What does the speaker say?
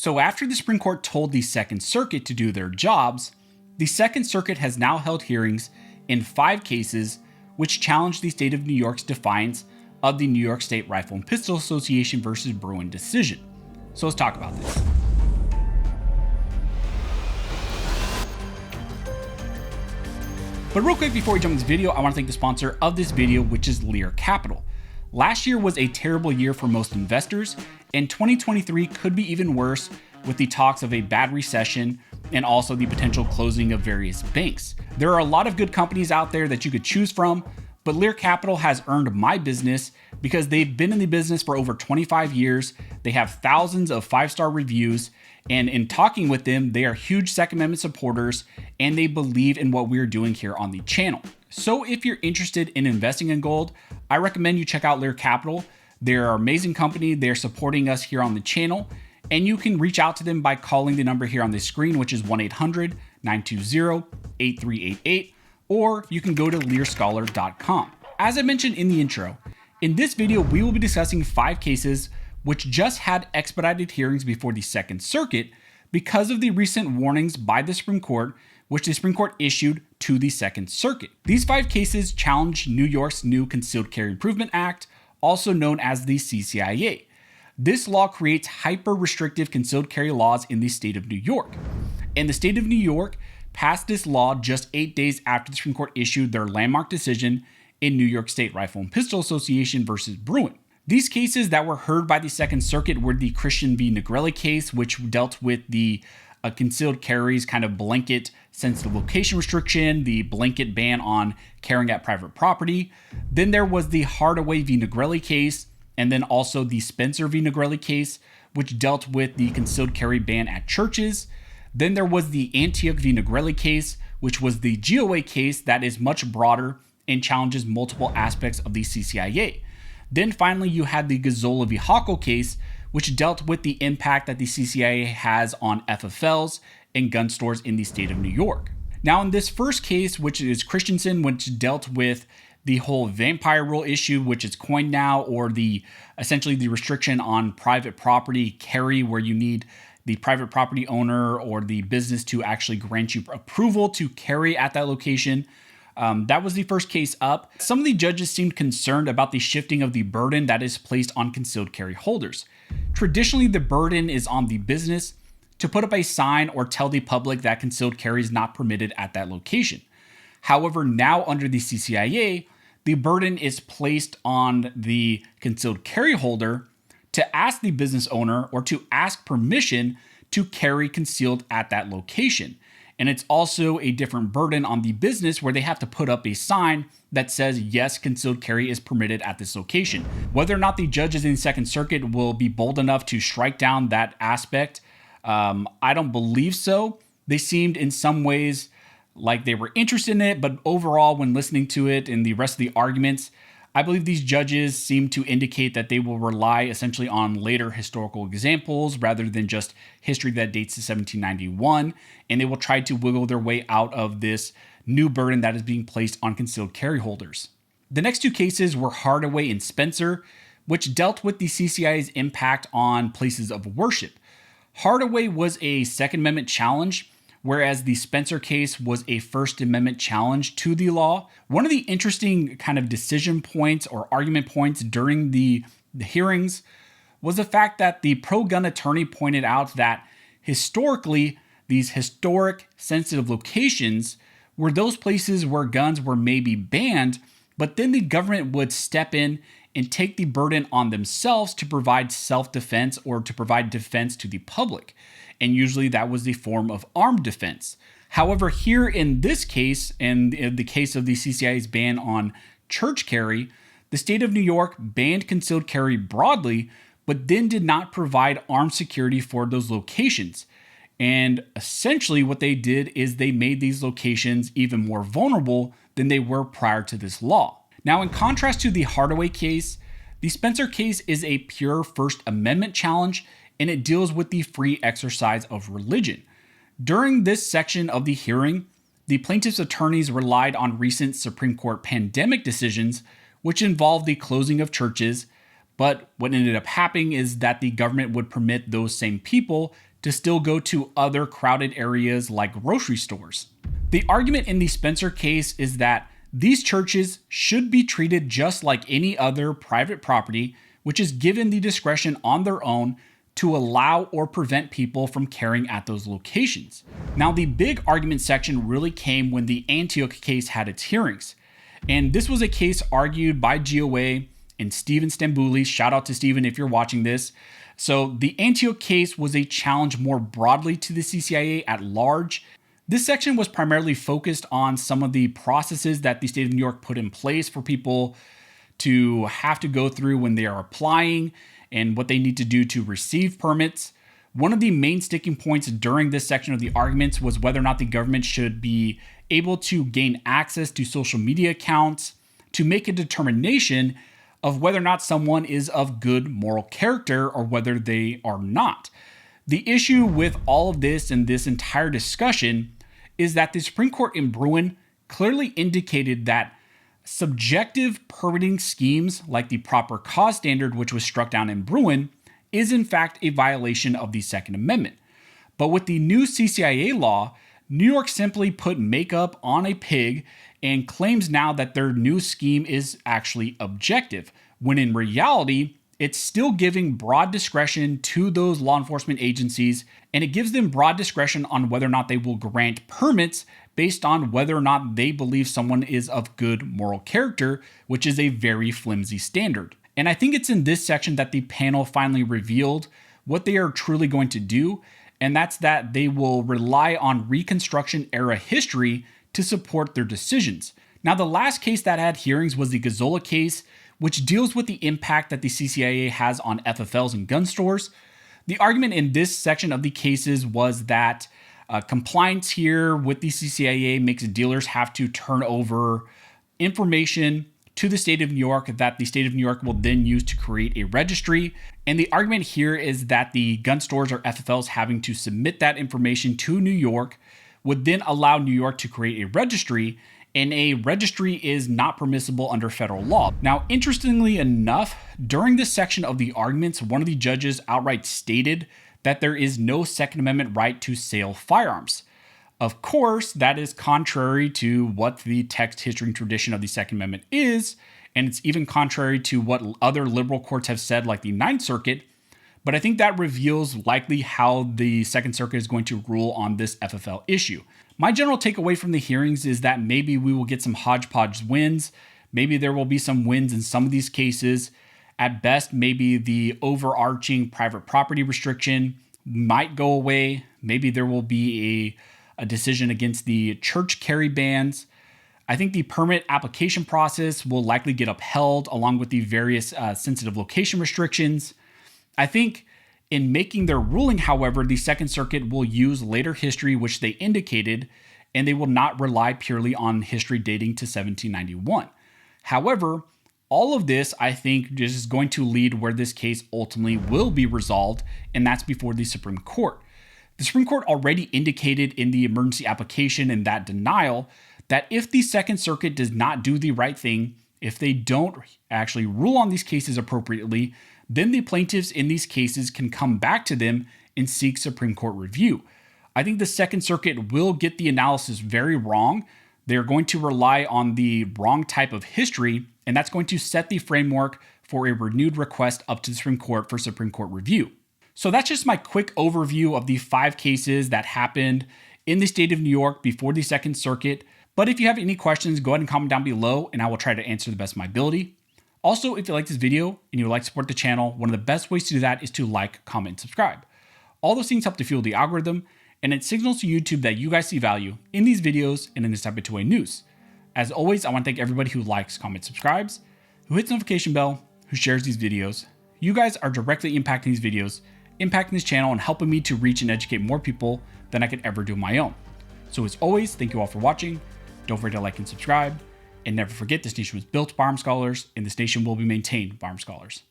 So after the Supreme Court told the Second Circuit to do their jobs, the Second Circuit has now held hearings in 5 cases which challenge the state of New York's defiance of the New York State Rifle and Pistol Association versus Bruen decision. So let's talk about this. But real quick before we jump into this video, I want to thank the sponsor of this video, which is Lear Capital. Last year was a terrible year for most investors, and 2023 could be even worse with the talks of a bad recession and also the potential closing of various banks. There are a lot of good companies out there that you could choose from, but Lear Capital has earned my business because they've been in the business for over 25 years. They have thousands of 5-star reviews, and in talking with them, they are huge Second Amendment supporters and they believe in what we're doing here on the channel. So if you're interested in investing in gold, I recommend you check out Lear Capital. They're an amazing company. They're supporting us here on the channel, and you can reach out to them by calling the number here on the screen, which is 1-800-920-8388, or you can go to learscholar.com. As I mentioned in the intro, in this video, we will be discussing 5 cases which just had expedited hearings before the Second Circuit because of the recent warnings by the Supreme Court, which the Supreme Court issued to the Second Circuit. These 5 cases challenge New York's new Concealed Carry Improvement Act, also known as the CCIA. This law creates hyper-restrictive concealed carry laws in the state of New York. And the state of New York passed this law just 8 days after the Supreme Court issued their landmark decision in New York State Rifle and Pistol Association versus Bruen. These cases that were heard by the Second Circuit were the Christensen v. Negrelli case, which dealt with the concealed carries kind of blanket sensitive location restriction, the blanket ban on carrying at private property. Then there was the Hardaway v. Negrelli case, and then also the Spencer v. Negrelli case, which dealt with the concealed carry ban at churches. Then there was the Antioch v. Negrelli case, which was the GOA case that is much broader and challenges multiple aspects of the CCIA. Then finally, you had the Gazzola v. Hockel case, which dealt with the impact that the CCIA has on FFLs and gun stores in the state of New York. Now, in this first case, which is Christensen, which dealt with the whole vampire rule issue, which is coined now, or essentially the restriction on private property carry, where you need the private property owner or the business to actually grant you approval to carry at that location. That was the first case up. Some of the judges seemed concerned about the shifting of the burden that is placed on concealed carry holders. Traditionally, the burden is on the business to put up a sign or tell the public that concealed carry is not permitted at that location. However, now under the CCIA, the burden is placed on the concealed carry holder to ask the business owner or to ask permission to carry concealed at that location. And it's also a different burden on the business where they have to put up a sign that says, yes, concealed carry is permitted at this location. Whether or not the judges in the Second Circuit will be bold enough to strike down that aspect, I don't believe so. They seemed in some ways like they were interested in it, but overall, when listening to it and the rest of the arguments, I believe these judges seem to indicate that they will rely essentially on later historical examples rather than just history that dates to 1791, and they will try to wiggle their way out of this new burden that is being placed on concealed carry holders. The next 2 cases were Hardaway and Spencer, which dealt with the CCIA's impact on places of worship. Hardaway was a Second Amendment challenge, whereas the Spencer case was a First Amendment challenge to the law. One of the interesting kind of decision points or argument points during the hearings was the fact that the pro-gun attorney pointed out that historically, these historic sensitive locations were those places where guns were maybe banned, but then the government would step in and take the burden on themselves to provide self-defense or to provide defense to the public. And usually that was the form of armed defense. However, here in this case, and in the case of the CCIA's ban on church carry, the state of New York banned concealed carry broadly, but then did not provide armed security for those locations. And essentially what they did is they made these locations even more vulnerable than they were prior to this law. Now, in contrast to the Hardaway case, the Spencer case is a pure First Amendment challenge, and it deals with the free exercise of religion. During this section of the hearing, the plaintiff's attorneys relied on recent Supreme Court pandemic decisions, which involved the closing of churches, but what ended up happening is that the government would permit those same people to still go to other crowded areas like grocery stores. The argument in the Spencer case is that these churches should be treated just like any other private property, which is given the discretion on their own to allow or prevent people from carrying at those locations. Now, the big argument section really came when the Antioch case had its hearings. And this was a case argued by GOA and Stephen Stamboulis. Shout out to Stephen if you're watching this. So the Antioch case was a challenge more broadly to the CCIA at large. This section was primarily focused on some of the processes that the state of New York put in place for people to have to go through when they are applying and what they need to do to receive permits. One of the main sticking points during this section of the arguments was whether or not the government should be able to gain access to social media accounts to make a determination of whether or not someone is of good moral character or whether they are not. The issue with all of this and this entire discussion is that the Supreme Court in Bruen clearly indicated that subjective permitting schemes like the proper cause standard, which was struck down in Bruen, is in fact a violation of the Second Amendment. But with the new CCIA law, New York simply put makeup on a pig and claims now that their new scheme is actually objective, when in reality, it's still giving broad discretion to those law enforcement agencies, and it gives them broad discretion on whether or not they will grant permits based on whether or not they believe someone is of good moral character, which is a very flimsy standard. And I think it's in this section that the panel finally revealed what they are truly going to do, and that's that they will rely on Reconstruction era history to support their decisions. Now, the last case that had hearings was the Gazzola case, which deals with the impact that the CCIA has on FFLs and gun stores. The argument in this section of the cases was that compliance here with the CCIA makes dealers have to turn over information to the state of New York that the state of New York will then use to create a registry. And the argument here is that the gun stores or FFLs having to submit that information to New York would then allow New York to create a registry, and a registry is not permissible under federal law. Now, interestingly enough, during this section of the arguments, one of the judges outright stated that there is no Second Amendment right to sale firearms. Of course, that is contrary to what the text, history, and tradition of the Second Amendment is, and it's even contrary to what other liberal courts have said, like the Ninth Circuit. But I think that reveals likely how the Second Circuit is going to rule on this FFL issue. My general takeaway from the hearings is that maybe we will get some hodgepodge wins. Maybe there will be some wins in some of these cases. At best, maybe the overarching private property restriction might go away. Maybe there will be a decision against the church carry bans. I think the permit application process will likely get upheld along with the various sensitive location restrictions. I think in making their ruling, however, the Second Circuit will use later history, which they indicated, and they will not rely purely on history dating to 1791. However, all of this, I think, is going to lead where this case ultimately will be resolved, and that's before the Supreme Court. The Supreme Court already indicated in the emergency application and that denial that if the Second Circuit does not do the right thing, if they don't actually rule on these cases appropriately, then the plaintiffs in these cases can come back to them and seek Supreme Court review. I think the Second Circuit will get the analysis very wrong. They're going to rely on the wrong type of history, and that's going to set the framework for a renewed request up to the Supreme Court for Supreme Court review. So that's just my quick overview of the 5 cases that happened in the state of New York before the Second Circuit. But if you have any questions, go ahead and comment down below, and I will try to answer the best of my ability. Also, if you like this video and you would like to support the channel, one of the best ways to do that is to like, comment, and subscribe. All those things help to fuel the algorithm, and it signals to YouTube that you guys see value in these videos and in this type of two-way news. As always, I want to thank everybody who likes, comments, subscribes, who hits the notification bell, who shares these videos. You guys are directly impacting these videos, impacting this channel, and helping me to reach and educate more people than I could ever do on my own. So as always, thank you all for watching. Don't forget to like and subscribe. And never forget, this nation was built by armed scholars, and this nation will be maintained by armed scholars.